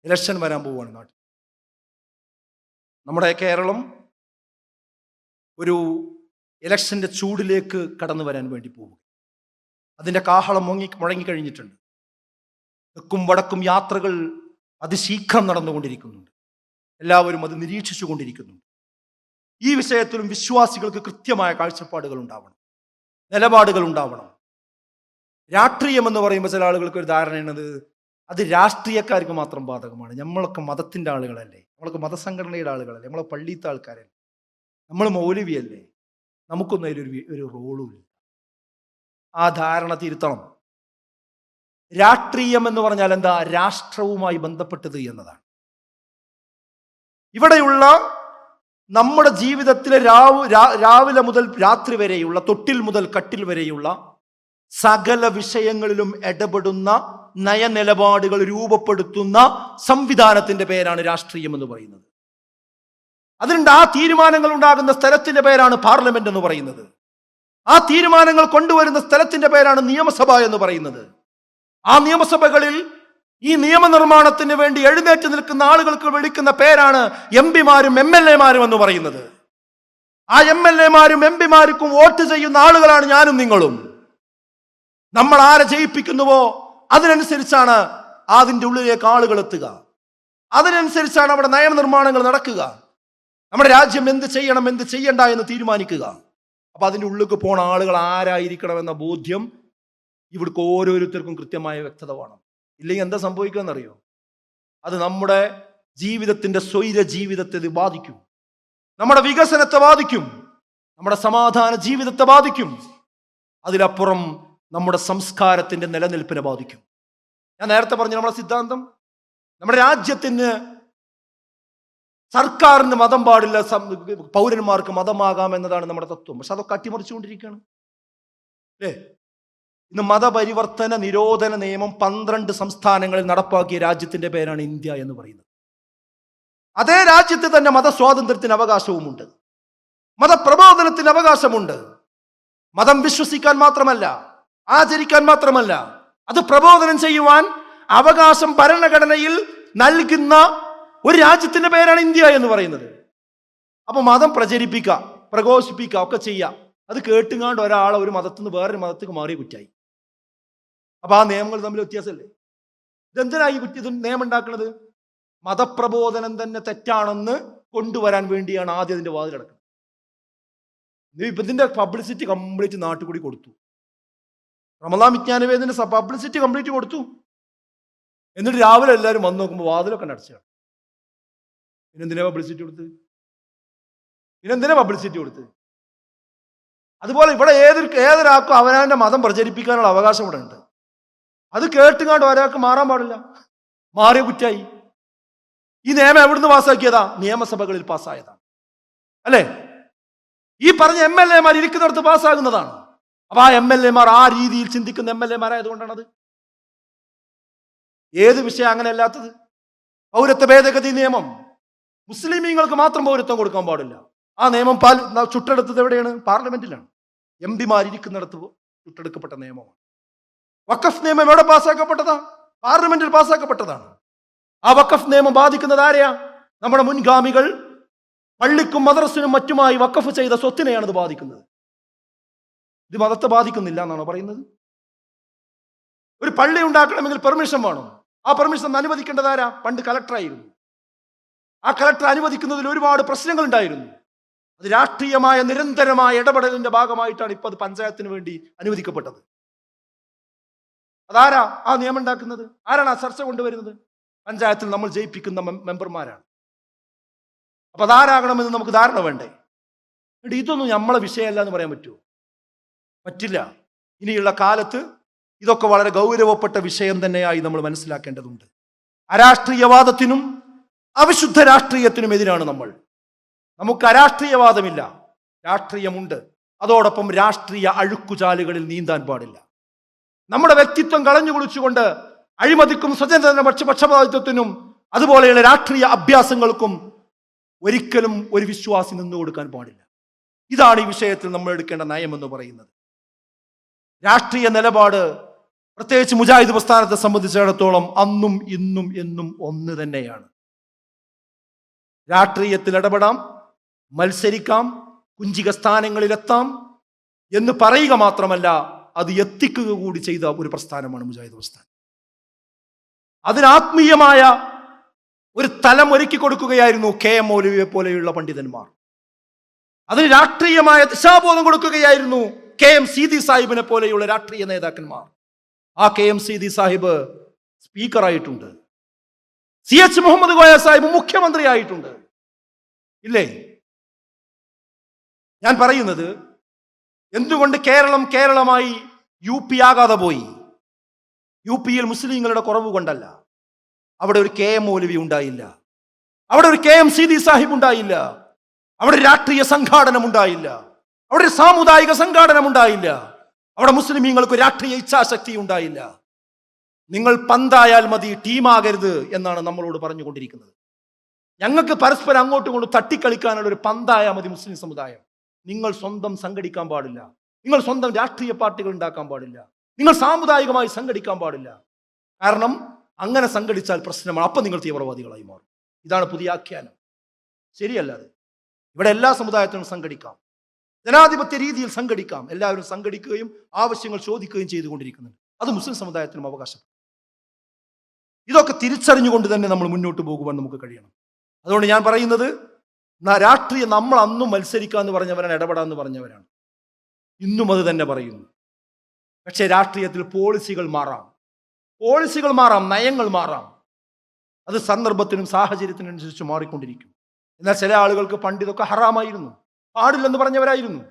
Election വരാൻ പോവുകയാണ് നാട്ടിൽ. നമ്മുടെ കേരളം ഒരു ഇലക്ഷൻ്റെ ചൂടിലേക്ക് കടന്നു വരാൻ വേണ്ടി പോകും. അതിൻ്റെ കാഹളം മുഴങ്ങിക്കഴിഞ്ഞിട്ടുണ്ട്. തെക്കും വടക്കും യാത്രകൾ അതിശീഘ്രം നടന്നുകൊണ്ടിരിക്കുന്നുണ്ട്. എല്ലാവരും അത് നിരീക്ഷിച്ചു കൊണ്ടിരിക്കുന്നുണ്ട്. ഈ വിഷയത്തിലും വിശ്വാസികൾക്ക് കൃത്യമായ കാഴ്ചപ്പാടുകൾ ഉണ്ടാവണം, നിലപാടുകൾ ഉണ്ടാവണം. രാഷ്ട്രീയം എന്ന് പറയുമ്പോൾ ചില ആളുകൾക്ക് ഒരു ധാരണയുള്ളത് അത് രാഷ്ട്രീയക്കാർക്ക് മാത്രം ബാധകമാണ്. നമ്മളൊക്കെ മതത്തിൻ്റെ ആളുകളല്ലേ, നമ്മളൊക്കെ മതസംഘടനയുടെ ആളുകളല്ലേ, നമ്മളെ പള്ളിയിലത്തെ ആൾക്കാരല്ലേ, നമ്മൾ മൗലവിയല്ലേ, നമുക്കൊന്നും അതിലൊരു റോളും ഇല്ല. ആ ധാരണ തിരുത്തണം. രാഷ്ട്രീയം എന്ന് പറഞ്ഞാൽ എന്താ? രാഷ്ട്രവുമായി ബന്ധപ്പെട്ടത് എന്നതാണ്. ഇവിടെയുള്ള നമ്മുടെ ജീവിതത്തിലെ രാവിലെ മുതൽ രാത്രി വരെയുള്ള, തൊട്ടിൽ മുതൽ കട്ടിൽ വരെയുള്ള സകല വിഷയങ്ങളിലും ഇടപെടുന്ന നയനിലപാടുകൾ രൂപപ്പെടുത്തുന്ന സംവിധാനത്തിന്റെ പേരാണ് രാഷ്ട്രീയം എന്ന് പറയുന്നത്. അതിനുണ്ട് ആ തീരുമാനങ്ങൾ ഉണ്ടാകുന്ന സ്ഥലത്തിന്റെ പേരാണ് പാർലമെന്റ് എന്ന് പറയുന്നത്. ആ തീരുമാനങ്ങൾ കൊണ്ടുവരുന്ന സ്ഥലത്തിന്റെ പേരാണ് നിയമസഭ എന്ന് പറയുന്നത്. ആ നിയമസഭകളിൽ ഈ നിയമനിർമ്മാണത്തിന് വേണ്ടി എഴുന്നേറ്റ് നിൽക്കുന്ന ആളുകൾക്ക് വിളിക്കുന്ന പേരാണ് എംപിമാരും MLA-മാരും എന്ന് പറയുന്നത്. ആ MLA-മാരും MP-മാർക്കും വോട്ട് ചെയ്യുന്ന ആളുകളാണ് ഞാനും നിങ്ങളും. നമ്മൾ ആരെ ജയിപ്പിക്കുന്നുവോ അതിനനുസരിച്ചാണ് അതിൻ്റെ ഉള്ളിലേക്ക് ആളുകൾ എത്തുക. അതിനനുസരിച്ചാണ് അവിടെ നിയമനിർമ്മാണങ്ങൾ നടക്കുക. നമ്മുടെ രാജ്യം എന്ത് ചെയ്യണം, എന്ത് ചെയ്യണ്ട എന്ന് തീരുമാനിക്കുക. അപ്പൊ അതിൻ്റെ ഉള്ളിലേക്ക് പോണ ആളുകൾ ആരായിരിക്കണമെന്ന ബോധ്യം ഇവിടേക്ക് ഓരോരുത്തർക്കും കൃത്യമായ വ്യക്തത വേണം. ഇല്ലെങ്കിൽ എന്താ സംഭവിക്കുക എന്നറിയോ? അത് നമ്മുടെ ജീവിതത്തിന്റെ സ്വൈര ജീവിതത്തെ ബാധിക്കും, നമ്മുടെ വികസനത്തെ ബാധിക്കും, നമ്മുടെ സമാധാന ജീവിതത്തെ ബാധിക്കും, അതിലപ്പുറം നമ്മുടെ സംസ്കാരത്തിന്റെ നിലനിൽപ്പിനെ ബാധിക്കും. ഞാൻ നേരത്തെ പറഞ്ഞു, നമ്മുടെ സിദ്ധാന്തം, നമ്മുടെ രാജ്യത്തിന് സർക്കാരിന് മതം പാടില്ല, പൗരന്മാർക്ക് മതമാകാം എന്നതാണ് നമ്മുടെ തത്വം. പക്ഷെ അതൊക്കെ അട്ടിമറിച്ചുകൊണ്ടിരിക്കുകയാണ് അല്ലേ? ഇന്ന് മതപരിവർത്തന നിരോധന നിയമം 12 സംസ്ഥാനങ്ങളിൽ നടപ്പാക്കിയ രാജ്യത്തിന്റെ പേരാണ് ഇന്ത്യ എന്ന് പറയുന്നത്. അതേ രാജ്യത്ത് തന്നെ മതസ്വാതന്ത്ര്യത്തിന് അവകാശവുമുണ്ട്, മതപ്രബോധനത്തിന് അവകാശമുണ്ട്. മതം വിശ്വസിക്കാൻ മാത്രമല്ല, ആചരിക്കാൻ മാത്രമല്ല, അത് പ്രബോധനം ചെയ്യുവാൻ അവകാശം ഭരണഘടനയിൽ നൽകുന്ന ഒരു രാജ്യത്തിന്റെ പേരാണ് ഇന്ത്യ എന്ന് പറയുന്നത്. അപ്പൊ മതം പ്രചരിപ്പിക്കുക, പ്രഘോഷിപ്പിക്കുക ഒക്കെ ചെയ്യാം. അത് കേട്ടുങ്ങാണ്ട് ഒരാളെ ഒരു മതത്തിൽ നിന്ന് വേറൊരു മതത്തേക്ക് മാറിയ കുറ്റായി. അപ്പൊ ആ നിയമങ്ങൾ തമ്മിൽ വ്യത്യാസമല്ലേ? ഇതെന്തിനായി ഇത് നിയമം ഉണ്ടാക്കുന്നത്? മതപ്രബോധനം തന്നെ തെറ്റാണെന്ന് കൊണ്ടുവരാൻ വേണ്ടിയാണ് ആദ്യം അതിന്റെ വാതിലടക്കുന്നത്. ഇപ്പൊ ഇതിന്റെ പബ്ലിസിറ്റി കംപ്ലീറ്റ് നാട്ടിൽ കൂടി കൊടുത്തു. റമദാൻ വിജ്ഞാനവേദിന്റെ പബ്ലിസിറ്റി കംപ്ലീറ്റ് കൊടുത്തു. എന്നിട്ട് രാവിലെ എല്ലാവരും വന്ന് നോക്കുമ്പോൾ വാതിലൊക്കെ അടച്ചാണ്. പിന്നെന്തിനാ പബ്ലിസിറ്റി കൊടുത്ത്? അതുപോലെ ഇവിടെ ഏതൊരാൾക്കും അവനവന്റെ മതം പ്രചരിപ്പിക്കാനുള്ള അവകാശം ഇവിടെ ഉണ്ട്. അത് കേട്ടുകാണ്ട് ഒരാൾക്ക് മാറാൻ പാടില്ല, മാറിയ കുറ്റായി. ഈ നിയമം എവിടുന്ന് പാസ്സാക്കിയതാ? നിയമസഭകളിൽ പാസ്സായതാണ് അല്ലേ? ഈ പറഞ്ഞ MLA-മാർ ഇരിക്കുന്നിടത്ത് പാസ്സാകുന്നതാണ്. അപ്പൊ ആ MLA-മാർ ആ രീതിയിൽ ചിന്തിക്കുന്ന MLA-മാരായതുകൊണ്ടാണത്. ഏത് വിഷയം അങ്ങനെ അല്ലാത്തത്? പൗരത്വ ഭേദഗതി നിയമം, മുസ്ലിമീങ്ങൾക്ക് മാത്രം പൗരത്വം കൊടുക്കാൻ പാടില്ല. ആ നിയമം ചുട്ടെടുത്തത് എവിടെയാണ്? പാർലമെന്റിലാണ്. MP-മാർ ഇരിക്കുന്നിടത്ത് ചുട്ടെടുക്കപ്പെട്ട നിയമമാണ്. വഖഫ് നിയമം എവിടെ പാസ്സാക്കപ്പെട്ടതാ? പാർലമെന്റിൽ പാസ്സാക്കപ്പെട്ടതാണ്. ആ വഖഫ് നിയമം ബാധിക്കുന്നത് ആരെയാ? നമ്മുടെ മുൻഗാമികൾ പള്ളിക്കും മദ്രസിനും മറ്റുമായി വഖഫ് ചെയ്ത സ്വത്തിനെയാണ് ഇത് ബാധിക്കുന്നത്. ഇത് മതത്തെ ബാധിക്കുന്നില്ല എന്നാണോ പറയുന്നത്? ഒരു പള്ളി ഉണ്ടാക്കണമെങ്കിൽ പെർമിഷൻ വേണം. ആ പെർമിഷൻ അനുവദിക്കേണ്ടത് ആരാ? പണ്ട് കലക്ടറായിരുന്നു. ആ കലക്ടർ അനുവദിക്കുന്നതിൽ ഒരുപാട് പ്രശ്നങ്ങൾ ഉണ്ടായിരുന്നു. അത് രാഷ്ട്രീയമായ നിരന്തരമായ ഇടപെടലിന്റെ ഭാഗമായിട്ടാണ് ഇപ്പൊ അത് പഞ്ചായത്തിന് വേണ്ടി അനുവദിക്കപ്പെട്ടത്. അതാരാ ആ നിയമം ഉണ്ടാക്കുന്നത്? ആരാണ് ആ ചർച്ച കൊണ്ടുവരുന്നത്? പഞ്ചായത്തിൽ നമ്മൾ ജയിപ്പിക്കുന്ന മെമ്പർമാരാണ്. അപ്പൊ അതാരാകണമെന്ന് നമുക്ക് ധാരണ വേണ്ടേ? ഇതൊന്നും നമ്മളെ വിഷയമല്ല എന്ന് പറയാൻ പറ്റുമോ? പറ്റില്ല. ഇനിയുള്ള കാലത്ത് ഇതൊക്കെ വളരെ ഗൗരവപ്പെട്ട വിഷയം തന്നെയായി നമ്മൾ മനസ്സിലാക്കേണ്ടതുണ്ട്. അരാഷ്ട്രീയവാദത്തിനും അവിശുദ്ധ രാഷ്ട്രീയത്തിനും എതിരാണ് നമ്മൾ. നമുക്ക് അരാഷ്ട്രീയവാദമില്ല, രാഷ്ട്രീയമുണ്ട്. അതോടൊപ്പം രാഷ്ട്രീയ അഴുക്കുചാലുകളിൽ നീന്താൻ പാടില്ല. നമ്മുടെ വ്യക്തിത്വം കളഞ്ഞു കുളിച്ചുകൊണ്ട് അഴിമതിക്കും സ്വതന്ത്ര പക്ഷപാതിത്വത്തിനും അതുപോലെയുള്ള രാഷ്ട്രീയ അഭ്യാസങ്ങൾക്കും ഒരിക്കലും ഒരു വിശ്വാസി നിന്നു കൊടുക്കാൻ പാടില്ല. ഇതാണ് ഈ വിഷയത്തിൽ നമ്മൾ എടുക്കേണ്ട നയം എന്ന് പറയുന്നത്. രാഷ്ട്രീയ നിലപാട് പ്രത്യേകിച്ച് മുജാഹിദ് പ്രസ്ഥാനത്തെ സംബന്ധിച്ചിടത്തോളം അന്നും ഇന്നും എന്നും ഒന്ന് തന്നെയാണ്. രാഷ്ട്രീയത്തിൽ ഇടപെടാം, മത്സരിക്കാം, കുഞ്ചിക സ്ഥാനങ്ങളിലെത്താം എന്ന് പറയുക മാത്രമല്ല അത് എത്തിക്കുക കൂടി ചെയ്ത ഒരു പ്രസ്ഥാനമാണ് മുജാഹിദ് പ്രസ്ഥാനം. അതിന് ആത്മീയമായ ഒരു തലം ഒരുക്കി കൊടുക്കുകയായിരുന്നു KM മൗലവിയെ പോലെയുള്ള പണ്ഡിതന്മാർ. അതിന് രാഷ്ട്രീയമായ ദിശാബോധം കൊടുക്കുകയായിരുന്നു KM സീതി സാഹിബിനെ പോലെയുള്ള രാഷ്ട്രീയ നേതാക്കന്മാർ. ആ KM സീതി സാഹിബ് സ്പീക്കറായിട്ടുണ്ട്, CH മുഹമ്മദ് കോയ സാഹിബ് മുഖ്യമന്ത്രി ആയിട്ടുണ്ട്, ഇല്ലേ? ഞാൻ പറയുന്നത് എന്തുകൊണ്ട് കേരളമായി UP ആകാതെ പോയി? UPയിൽ മുസ്ലിങ്ങളുടെ കുറവ് കൊണ്ടല്ല. അവിടെ ഒരു KM മൗലവി ഉണ്ടായില്ല, അവിടെ ഒരു KM സീതി സാഹിബ് ഉണ്ടായില്ല, അവിടെ രാഷ്ട്രീയ സംഘാടനം ഉണ്ടായില്ല, അവിടെ ഒരു സാമുദായിക സംഘാടനം ഉണ്ടായില്ല, അവിടെ മുസ്ലിമീങ്ങൾക്ക് രാഷ്ട്രീയ ഇച്ഛാശക്തി ഉണ്ടായില്ല. നിങ്ങൾ പന്തായാൽ മതി, ടീമാകരുത് എന്നാണ് നമ്മളോട് പറഞ്ഞുകൊണ്ടിരിക്കുന്നത്. ഞങ്ങൾക്ക് പരസ്പരം അങ്ങോട്ടും ഇങ്ങോട്ടും തട്ടിക്കളിക്കാനുള്ള ഒരു പന്തായാൽ മതി മുസ്ലിം സമുദായം. നിങ്ങൾ സ്വന്തം സംഘടിക്കാൻ പാടില്ല, നിങ്ങൾ സ്വന്തം രാഷ്ട്രീയ പാർട്ടികൾ ഉണ്ടാക്കാൻ പാടില്ല, നിങ്ങൾ സാമുദായികമായി സംഘടിക്കാൻ പാടില്ല. കാരണം അങ്ങനെ സംഘടിച്ചാൽ പ്രശ്നമാണ്, അപ്പം നിങ്ങൾ തീവ്രവാദികളായി മാറും. ഇതാണ് പുതിയ ആഖ്യാനം. ശരിയല്ല അത്. ഇവിടെ എല്ലാ സമുദായത്തിനും സംഘടിക്കാം, ജനാധിപത്യ രീതിയിൽ സംഘടിക്കാം. എല്ലാവരും സംഘടിക്കുകയും ആവശ്യങ്ങൾ ചോദിക്കുകയും ചെയ്തുകൊണ്ടിരിക്കുന്നുണ്ട്. അത് മുസ്ലിം സമുദായത്തിനും അവകാശം. ഇതൊക്കെ തിരിച്ചറിഞ്ഞുകൊണ്ട് തന്നെ നമ്മൾ മുന്നോട്ട് പോകുവാൻ നമുക്ക് കഴിയണം. അതുകൊണ്ട് ഞാൻ പറയുന്നത്, രാഷ്ട്രീയം നമ്മൾ അന്നും മത്സരിക്കാന്ന് പറഞ്ഞവരാണ്, ഇടപെടാന്ന് പറഞ്ഞവരാണ്, ഇന്നും അത് തന്നെ പറയുന്നു. പക്ഷേ രാഷ്ട്രീയത്തിൽ പോളിസികൾ മാറാം, നയങ്ങൾ മാറാം. അത് സന്ദർഭത്തിനും സാഹചര്യത്തിനനുസരിച്ച് മാറിക്കൊണ്ടിരിക്കും. എന്നാൽ ചില ആളുകൾക്ക് പണ്ട് ഇതൊക്കെ ഹറാമായിരുന്നു, പാടില്ലെന്ന് പറഞ്ഞവരായിരുന്നു.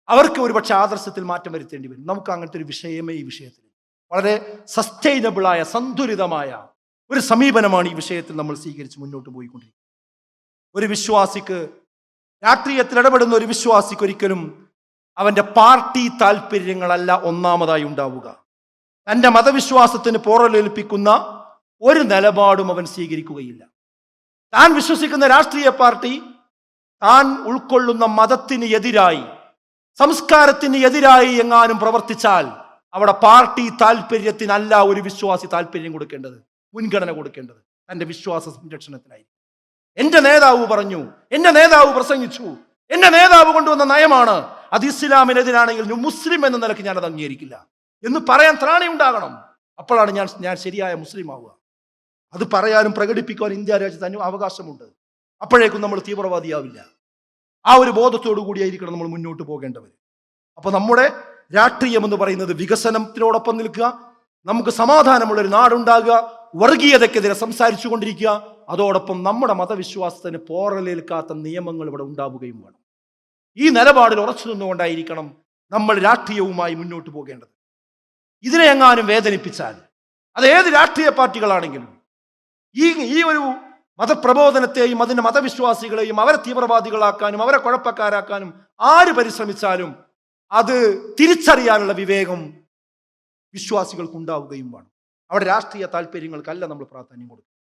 അവർക്ക് ഒരുപക്ഷെ ആദർശത്തിൽ മാറ്റം വരുത്തേണ്ടി വരും. നമുക്ക് അങ്ങനത്തെ ഒരു വിഷയമേ ഈ വിഷയത്തിൽ. വളരെ സസ്റ്റൈനബിളായ, സന്തുലിതമായ ഒരു സമീപനമാണ് ഈ വിഷയത്തിൽ നമ്മൾ സ്വീകരിച്ച് മുന്നോട്ട് പോയിക്കൊണ്ടിരിക്കുന്നത്. ഒരു വിശ്വാസിക്ക്, രാഷ്ട്രീയത്തിൽ ഇടപെടുന്ന ഒരു വിശ്വാസിക്ക് ഒരിക്കലും അവന്റെ പാർട്ടി താല്പര്യങ്ങളല്ല ഒന്നാമതായി ഉണ്ടാവുക. തൻ്റെ മതവിശ്വാസത്തിന് പോറലേൽപ്പിക്കുന്ന ഒരു നിലപാടും അവൻ സ്വീകരിക്കുകയില്ല. താൻ വിശ്വസിക്കുന്ന രാഷ്ട്രീയ പാർട്ടി താൻ ഉൾക്കൊള്ളുന്ന മതത്തിന് എതിരായി, സംസ്കാരത്തിന് എതിരായി എങ്ങാനും പ്രവർത്തിച്ചാൽ അവിടെ പാർട്ടി താല്പര്യത്തിനല്ല ഒരു വിശ്വാസി താല്പര്യം കൊടുക്കേണ്ടത്, മുൻഗണന കൊടുക്കേണ്ടത് തൻ്റെ വിശ്വാസ സംരക്ഷണത്തിനായി. എൻ്റെ നേതാവ് പറഞ്ഞു, എൻ്റെ നേതാവ് പ്രസംഗിച്ചു, എൻ്റെ നേതാവ് കൊണ്ടുവന്ന നയമാണ്, അത് ഇസ്ലാമിനെതിരാണെങ്കിൽ മുസ്ലിം എന്ന നിലയ്ക്ക് ഞാനത് അംഗീകരിക്കില്ല എന്ന് പറയാൻ ത്രാണി ഉണ്ടാകണം. അപ്പോഴാണ് ഞാൻ ശരിയായ മുസ്ലിം ആവുക. അത് പറയാനും പ്രകടിപ്പിക്കാനും ഇന്ത്യ രാജ്യത്തിന് അവകാശമുണ്ട്. അപ്പോഴേക്കും നമ്മൾ തീവ്രവാദിയാവില്ല. ആ ഒരു ബോധത്തോടു കൂടിയായിരിക്കണം നമ്മൾ മുന്നോട്ട് പോകേണ്ടവർ. അപ്പൊ നമ്മുടെ രാഷ്ട്രീയം എന്ന് പറയുന്നത് വികസനത്തിനോടൊപ്പം നിൽക്കുക, നമുക്ക് സമാധാനമുള്ളൊരു നാടുണ്ടാകുക, വർഗീയതയ്ക്കെതിരെ സംസാരിച്ചു കൊണ്ടിരിക്കുക, അതോടൊപ്പം നമ്മുടെ മതവിശ്വാസത്തിന് പോറലേൽക്കാത്ത നിയമങ്ങൾ ഇവിടെ ഉണ്ടാവുകയും വേണം. ഈ നിലപാടിൽ ഉറച്ചു നിന്നുകൊണ്ടായിരിക്കണം നമ്മൾ രാഷ്ട്രീയവുമായി മുന്നോട്ട് പോകേണ്ടത്. ഇതിനെ എങ്ങാനും വേദനിപ്പിച്ചാൽ, അത് ഏത് രാഷ്ട്രീയ പാർട്ടികളാണെങ്കിലും, ഈ ഒരു മതപ്രബോധനത്തെയും അതിൻ്റെ മതവിശ്വാസികളെയും അവരെ തീവ്രവാദികളാക്കാനും അവരെ കുഴപ്പക്കാരാക്കാനും ആര് പരിശ്രമിച്ചാലും അത് തിരിച്ചറിയാനുള്ള വിവേകം വിശ്വാസികൾക്ക് ഉണ്ടാവുകയും വേണം. അവിടെ രാഷ്ട്രീയ താല്പര്യങ്ങൾക്കല്ല നമ്മൾ പ്രാധാന്യം കൊടുക്കുക.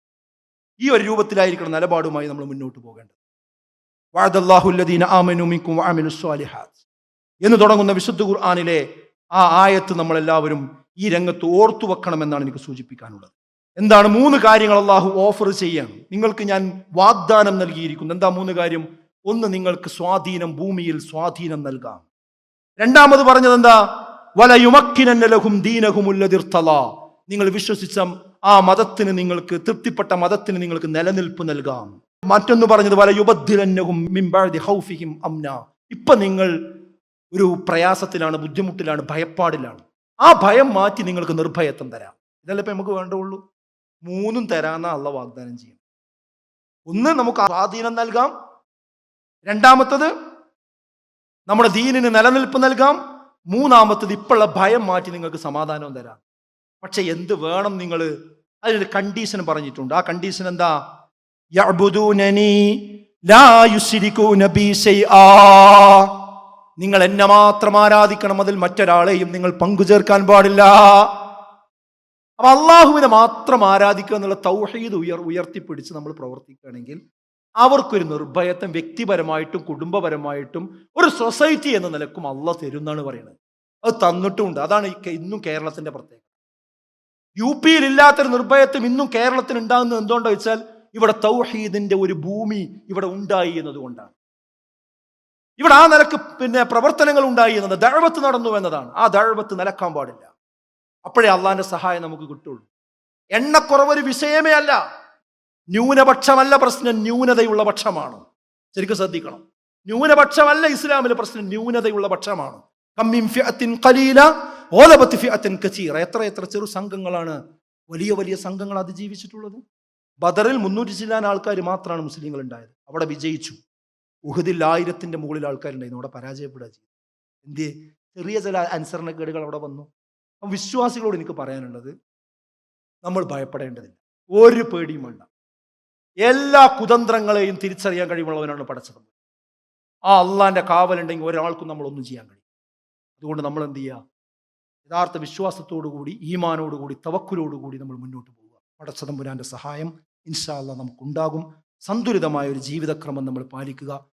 ഈ ഒരു രൂപത്തിലായിരിക്കണം നിലപാടുമായി നമ്മൾ മുന്നോട്ട് പോകേണ്ടത്. വഅദല്ലാഹുല്ലദീന ആമനൂ മിൻകും വഅമിലുസ് സ്വാലിഹാത്ത് എന്ന് തുടങ്ങുന്ന വിശുദ്ധ ഖുർആനിലെ ആ ആയത്ത് നമ്മളെല്ലാവരും ഈ രംഗത്ത് ഓർത്തു വെക്കണമെന്നാണ് എനിക്ക് സൂചിപ്പിക്കാനുള്ളത്. എന്താണ് 3 കാര്യങ്ങൾ അള്ളാഹു ഓഫർ ചെയ്യാണ്? നിങ്ങൾക്ക് ഞാൻ വാഗ്ദാനം നൽകിയിരിക്കുന്നു. എന്താ 3 കാര്യം? ഒന്ന്, നിങ്ങൾക്ക് സ്വാധീനം, ഭൂമിയിൽ സ്വാധീനം നൽകാം. രണ്ടാമത് പറഞ്ഞത് എന്താ? വലയുമക്കിനന്ന ലഹും ദീനഹുമുല്ലദീ ഇർതളാ, നിങ്ങൾ വിശ്വസിച്ച ആ മതത്തിന്, നിങ്ങൾക്ക് തൃപ്തിപ്പെട്ട മതത്തിന് നിങ്ങൾക്ക് നിലനിൽപ്പ് നൽകാം. മറ്റൊന്ന് പറഞ്ഞത് വലയുബദ്ദിലന്നഹും മിൻ ബഅദി ഖൗഫിഹിം അംനാ, ഇപ്പൊ നിങ്ങൾ ഒരു പ്രയാസത്തിലാണ്, ബുദ്ധിമുട്ടിലാണ്, ഭയപ്പാടിലാണ്, ആ ഭയം മാറ്റി നിങ്ങൾക്ക് നിർഭയത്വം തരാം. ഇതല്ലേ ഇപ്പൊ നമുക്ക് വേണ്ടുള്ളൂ. 3 തരാന്ന അള്ളാഹു വാഗ്ദാനം ചെയ്യും. ഒന്ന്, നമുക്ക് സ്വാധീനം നൽകാം. രണ്ടാമത്തത്, നമ്മുടെ ദീനിന് നിലനിൽപ്പ് നൽകാം. മൂന്നാമത്തത്, ഇപ്പോഴുള്ള ഭയം മാറ്റി നിങ്ങൾക്ക് സമാധാനവും തരാം. പക്ഷെ എന്ത് വേണം? നിങ്ങൾ അതിനൊരു കണ്ടീഷൻ പറഞ്ഞിട്ടുണ്ട്. ആ കണ്ടീഷൻ എന്താ? യഅ്ബുദൂനനി ലാ യുശ്രികൂന ബി ശൈആ, നിങ്ങൾ എന്നെ മാത്രം ആരാധിക്കണം, അതിൽ മറ്റൊരാളെയും നിങ്ങൾ പങ്കുചേർക്കാൻ പാടില്ല. അപ്പൊ അള്ളാഹുവിനെ മാത്രം ആരാധിക്കുക എന്നുള്ള തൗഹീദ് ഉയർത്തിപ്പിടിച്ച് നമ്മൾ പ്രവർത്തിക്കുകയാണെങ്കിൽ അവർക്കൊരു നിർഭയത്വം വ്യക്തിപരമായിട്ടും കുടുംബപരമായിട്ടും ഒരു സൊസൈറ്റി എന്ന നിലക്കും അള്ളാഹ് തരുന്നാണ് പറയുന്നത്. അത് തന്നിട്ടുമുണ്ട്. അതാണ് ഇന്നും കേരളത്തിന്റെ പ്രത്യേകത. യു പിയിൽ ഇല്ലാത്തൊരു നിർഭയത്വം ഇന്നും കേരളത്തിന് ഉണ്ടാകുന്നത് എന്തുകൊണ്ടാ വെച്ചാൽ ഇവിടെ തൗഹീദിന്റെ ഒരു ഭൂമി ഇവിടെ ഉണ്ടായി എന്നതുകൊണ്ടാണ്. ഇവിടെ ആ നിലക്ക് പ്രവർത്തനങ്ങൾ ഉണ്ടായി എന്നത്, ദഅവത്ത് നടന്നു എന്നതാണ്. ആ ദഅവത്ത് നിലക്കാൻ പാടില്ല. അപ്പോഴേ അള്ളാന്റെ സഹായം നമുക്ക് കിട്ടുള്ളൂ. എണ്ണക്കുറവൊരു വിഷയമേ അല്ല. ന്യൂനപക്ഷമല്ല പ്രശ്നം, ന്യൂനതയുള്ള പക്ഷമാണ്. ശരിക്കും ശ്രദ്ധിക്കണം. ന്യൂനപക്ഷമല്ല ഇസ്ലാമിലെ പ്രശ്നം, ന്യൂനതയുള്ള പക്ഷമാണ്. കമ്മിൻ ഫിഅത്തിൻ ഖലീല ഗലബത് ഫിഅത്തിൻ കസീറ. എത്ര ചെറു സംഘങ്ങളാണ് വലിയ വലിയ സംഘങ്ങൾ അതിജീവിച്ചിട്ടുള്ളത്. ബദറിൽ 300 ചില്ലാൻ ആൾക്കാർ മാത്രമാണ് മുസ്ലിങ്ങൾ ഉണ്ടായത്. അവിടെ വിജയിച്ചു. ഉഹദിൽ 1000ന്റെ മുകളിൽ ആൾക്കാരുണ്ടായിരുന്നു. അവിടെ പരാജയപ്പെടുക ചെയ്തു. എന്തേ? ചെറിയ ചില അനുസരണക്കേടുകൾ അവിടെ വന്നു. അപ്പം വിശ്വാസികളോട് എനിക്ക് പറയാനുള്ളത്, നമ്മൾ ഭയപ്പെടേണ്ടതില്ല, ഒരു പേടിയും വേണ്ട. എല്ലാ കുതന്ത്രങ്ങളെയും തിരിച്ചറിയാൻ കഴിവുള്ളവനാണ് പടച്ചത്. ആ അള്ളാന്റെ കാവലുണ്ടെങ്കിൽ ഒരാൾക്കും നമ്മളൊന്നും ചെയ്യാൻ കഴിയും. അതുകൊണ്ട് നമ്മൾ എന്ത് ചെയ്യുക? യഥാർത്ഥ വിശ്വാസത്തോടുകൂടി, ഈമാനോടുകൂടി, തവക്കുലോടുകൂടി നമ്മൾ മുന്നോട്ട് പോവുക. പടച്ചതമ്പുരാന്റെ സഹായം ഇൻഷാ അല്ലാഹ് നമുക്കുണ്ടാകും. സന്തുലിതമായ ഒരു ജീവിതക്രമം നമ്മൾ പാലിക്കുക.